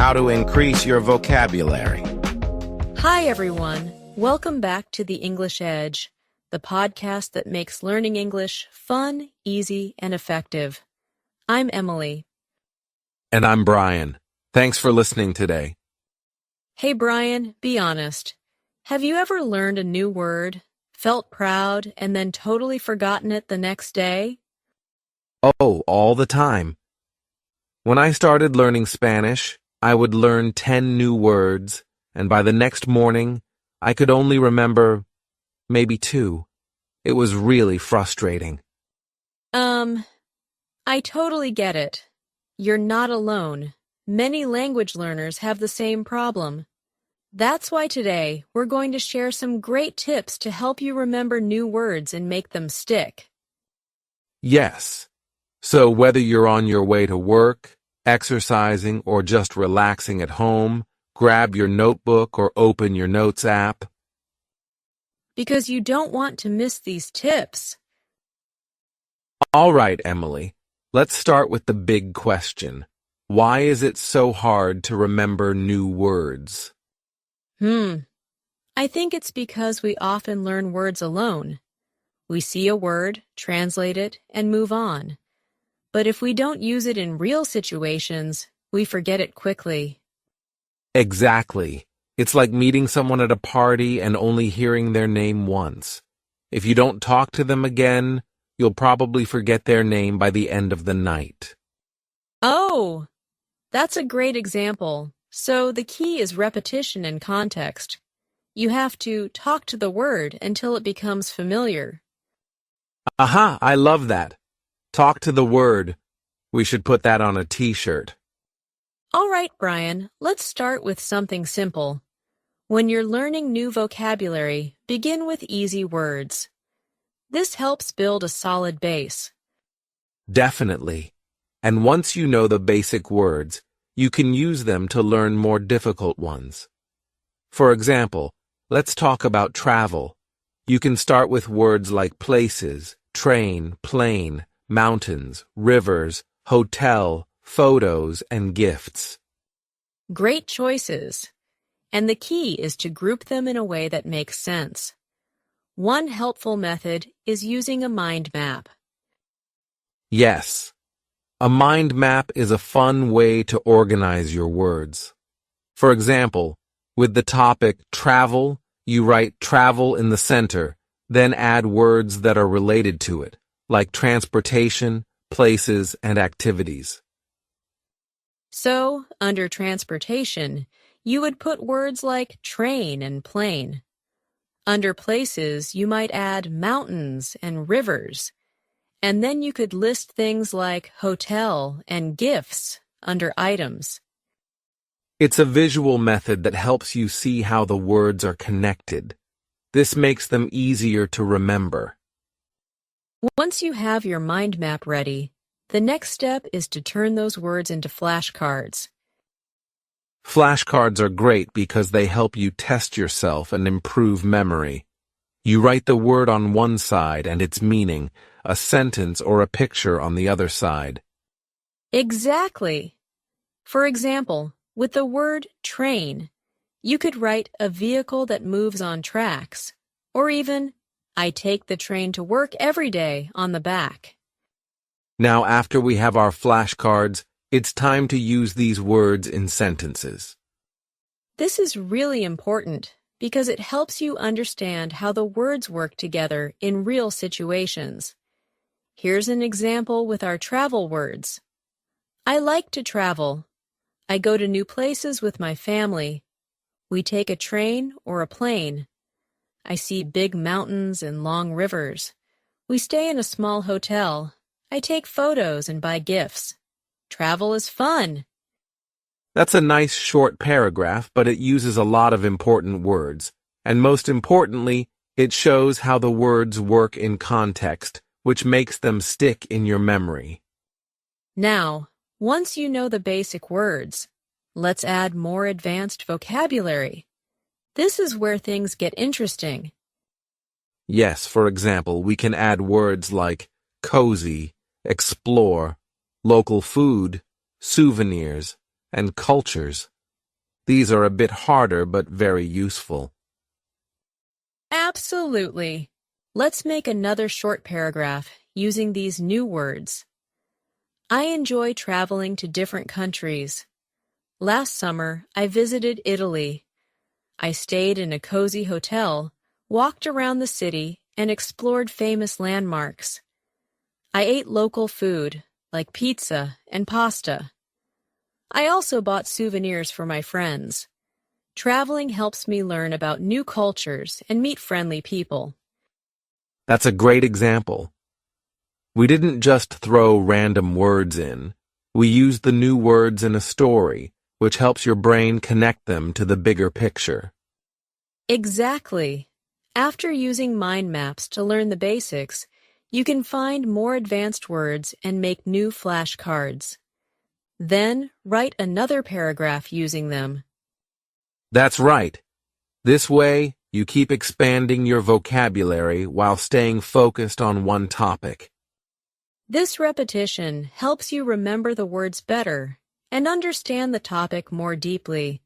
how to increase your vocabulary. Hi, everyone. Welcome back to The English Edge, the podcast that makes learning English fun, easy, and effective. I'm Emily. And I'm Brian. Thanks for listening today. Hey, Brian, be honest. Have you ever learned a new word, felt proud, and then totally forgotten it the next day? Oh, all the time. When I started learning Spanish, I would learn 10 new words, and by the next morning, I could only remember maybe 2. It was really frustrating. I totally get it. You're not alone. Many language learners have the same problem. That's why today we're going to share some great tips to help you remember new words and make them stick. Yes. So whether you're on your way to work, exercising, or just relaxing at home, grab your notebook or open your notes app. Because you don't want to miss these tips. All right, Emily. Let's start with the big question. Why is it so hard to remember new words? I think it's because we often learn words alone. We see a word, translate it, and move on. But if we don't use it in real situations, we forget it quickly. Exactly. It's like meeting someone at a party and only hearing their name once. If you don't talk to them again, you'll probably forget their name by the end of the night. Oh, that's a great example. So the key is repetition and context. You have to talk to the word until it becomes familiar. Aha, I love that. Talk to the word. We should put that on a t-shirt. All right, Brian, let's start with something simple. When you're learning new vocabulary, begin with easy words. This helps build a solid base. Definitely. And once you know the basic words, you can use them to learn more difficult ones. For example, let's talk about travel. You can start with words like places, train, plane, mountains, rivers, hotel, photos, and gifts. Great choices. And the key is to group them in a way that makes sense. One helpful method is using a mind map. Yes. A mind map is a fun way to organize your words. For example, with the topic travel, you write travel in the center, then add words that are related to it, like transportation, places, and activities. So, under transportation, you would put words like train and plane. Under places, you might add mountains and rivers. And then you could list things like hotel and gifts under items. It's a visual method that helps you see how the words are connected. This makes them easier to remember. Once you have your mind map ready, the next step is to turn those words into flashcards. Flashcards are great because they help you test yourself and improve memory. You write the word on one side and its meaning, a sentence or a picture on the other side. Exactly. For example, with the word train, you could write a vehicle that moves on tracks, or even, I take the train to work every day on the back. Now, after we have our flashcards, it's time to use these words in sentences. This is really important because it helps you understand how the words work together in real situations. Here's an example with our travel words. I like to travel. I go to new places with my family. We take a train or a plane. I see big mountains and long rivers. We stay in a small hotel. I take photos and buy gifts. Travel is fun. That's a nice short paragraph, but it uses a lot of important words. And most importantly, it shows how the words work in context, which makes them stick in your memory. Now, once you know the basic words, let's add more advanced vocabulary. This is where things get interesting. Yes, for example, we can add words like cozy, explore, local food, souvenirs, and cultures. These are a bit harder but very useful. Absolutely. Let's make another short paragraph using these new words. I enjoy traveling to different countries. Last summer, I visited Italy. I stayed in a cozy hotel, walked around the city, and explored famous landmarks. I ate local food, like pizza and pasta. I also bought souvenirs for my friends. Traveling helps me learn about new cultures and meet friendly people. That's a great example. We didn't just throw random words in. We used the new words in a story, which helps your brain connect them to the bigger picture. Exactly. After using mind maps to learn the basics, you can find more advanced words and make new flashcards. Then, write another paragraph using them. That's right. This way, you keep expanding your vocabulary while staying focused on one topic. This repetition helps you remember the words better and understand the topic more deeply.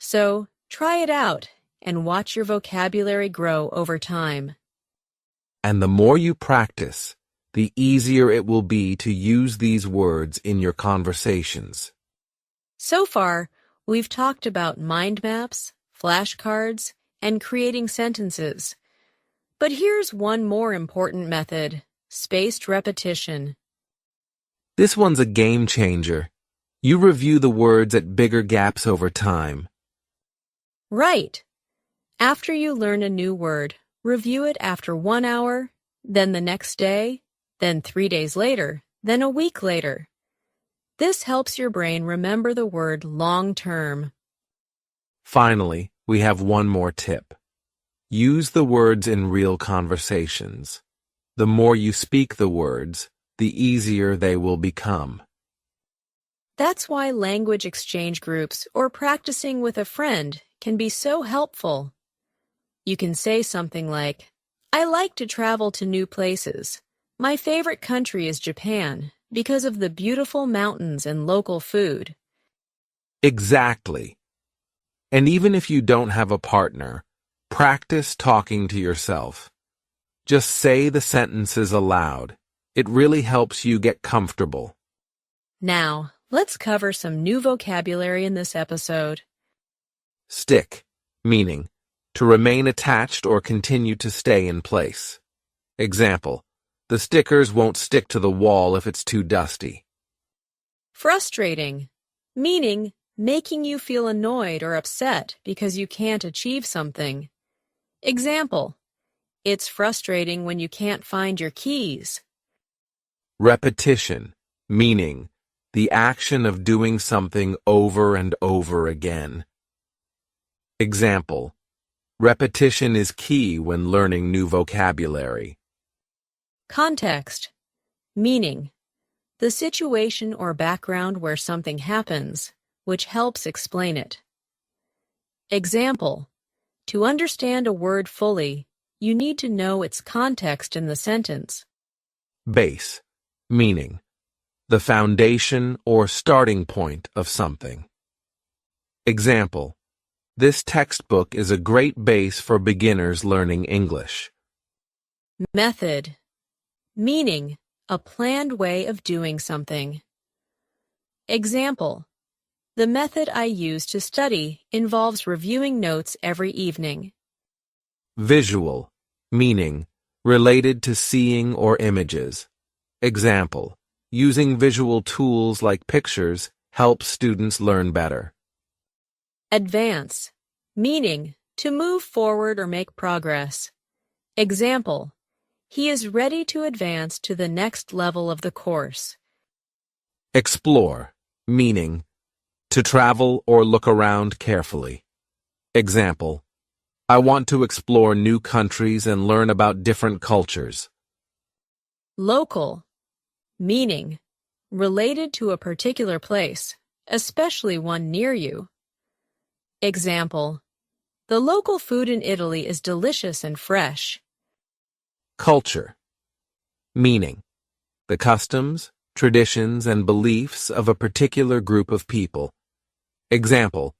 So, try it out and watch your vocabulary grow over time. And the more you practice, the easier it will be to use these words in your conversations. So far, we've talked about mind maps, flashcards, and creating sentences. But here's one more important method: spaced repetition. This one's a game changer. You review the words at bigger gaps over time. Right. After you learn a new word, review it after 1 hour, then the next day, then 3 days later, then a week later. This helps your brain remember the word long term. Finally, we have one more tip. Use the words in real conversations. The more you speak the words, the easier they will become. That's why language exchange groups or practicing with a friend can be so helpful. You can say something like, I like to travel to new places. My favorite country is Japan because of the beautiful mountains and local food. Exactly. And even if you don't have a partner, practice talking to yourself. Just say the sentences aloud. It really helps you get comfortable. Now, let's cover some new vocabulary in this episode. Stick, meaning to remain attached or continue to stay in place. Example, the stickers won't stick to the wall if it's too dusty. Frustrating, meaning making you feel annoyed or upset because you can't achieve something. Example, it's frustrating when you can't find your keys. Repetition, meaning the action of doing something over and over again. Example, repetition is key when learning new vocabulary. Context, meaning the situation or background where something happens, which helps explain it. Example, to understand a word fully, you need to know its context in the sentence. Base, meaning the foundation or starting point of something. Example, this textbook is a great base for beginners learning English. Method, meaning a planned way of doing something. Example, the method I use to study involves reviewing notes every evening. Visual, meaning related to seeing or images. Example, using visual tools like pictures helps students learn better. Advance, meaning to move forward or make progress. Example, he is ready to advance to the next level of the course. Explore, meaning to travel or look around carefully. Example, I want to explore new countries and learn about different cultures. Local, meaning related to a particular place, especially one near you. Example, the local food in Italy is delicious and fresh. Culture, meaning the customs, traditions, and beliefs of a particular group of people. Example,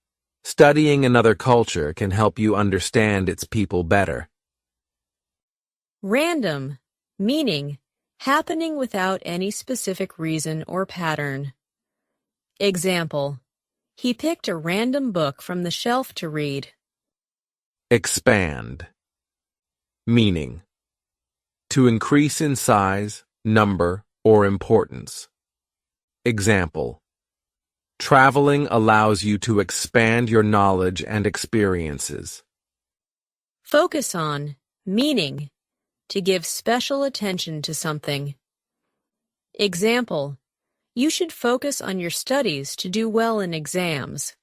Studying another culture can help you understand its people better. Random, meaning happening without any specific reason or pattern. Example, he picked a random book from the shelf to read. Expand. Meaning: to increase in size, number, or importance. Example: traveling allows you to expand your knowledge and experiences. Focus on, meaning to give special attention to something. Example, you should focus on your studies to do well in exams.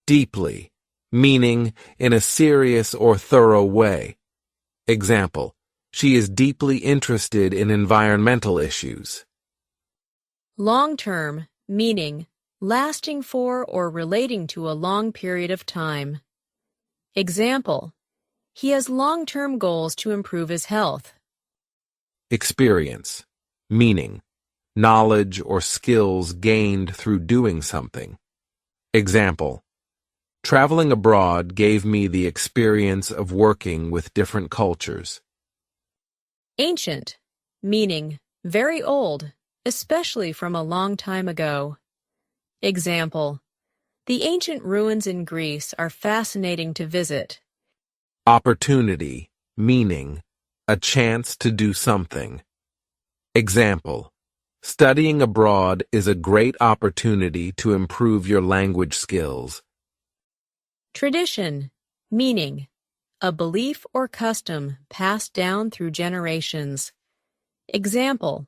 Deeply, meaning in a serious or thorough way. Example, she is deeply interested in environmental issues. Long-term, meaning lasting for or relating to a long period of time. Example, he has long-term goals to improve his health. Experience, meaning knowledge or skills gained through doing something. Example, traveling abroad gave me the experience of working with different cultures. Ancient, meaning very old, especially from a long time ago. Example, the ancient ruins in Greece are fascinating to visit. Opportunity, meaning a chance to do something. Example, studying abroad is a great opportunity to improve your language skills. Tradition, meaning a belief or custom passed down through generations. Example,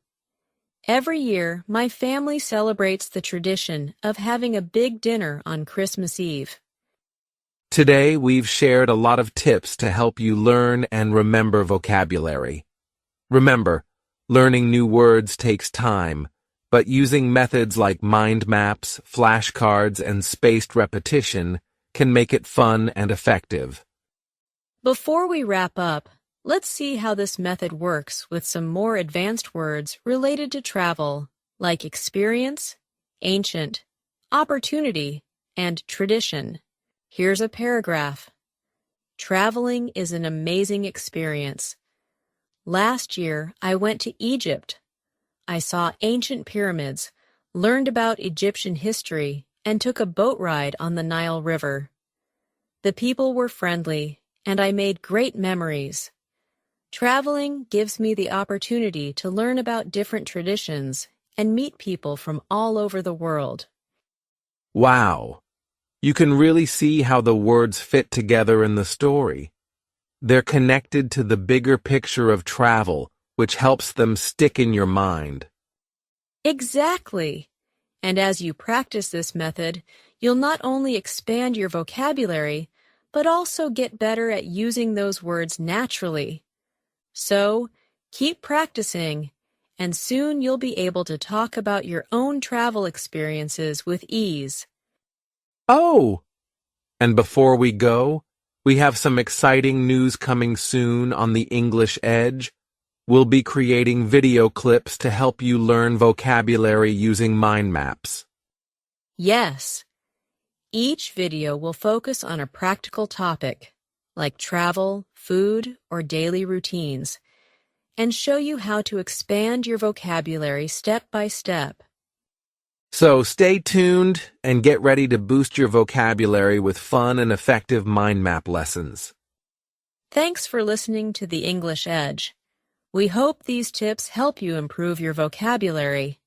every year my family celebrates the tradition of having a big dinner on Christmas Eve. Today, we've shared a lot of tips to help you learn and remember vocabulary. Remember, learning new words takes time, but using methods like mind maps, flashcards, and spaced repetition can make it fun and effective. Before we wrap up, let's see how this method works with some more advanced words related to travel, like experience, ancient, opportunity, and tradition. Here's a paragraph. Traveling is an amazing experience. Last year, I went to Egypt. I saw ancient pyramids, learned about Egyptian history, and took a boat ride on the Nile River. The people were friendly, and I made great memories. Traveling gives me the opportunity to learn about different traditions and meet people from all over the world. Wow! You can really see how the words fit together in the story. They're connected to the bigger picture of travel, which helps them stick in your mind. Exactly! And as you practice this method, you'll not only expand your vocabulary, but also get better at using those words naturally. So, keep practicing, and soon you'll be able to talk about your own travel experiences with ease. Oh! And before we go, we have some exciting news coming soon on the English Edge. We'll be creating video clips to help you learn vocabulary using mind maps. Yes. Each video will focus on a practical topic, like travel, food, or daily routines, and show you how to expand your vocabulary step by step. So stay tuned and get ready to boost your vocabulary with fun and effective mind map lessons. Thanks for listening to The English Edge. We hope these tips help you improve your vocabulary.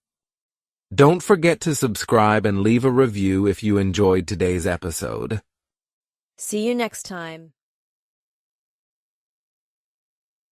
Don't forget to subscribe and leave a review if you enjoyed today's episode. See you next time.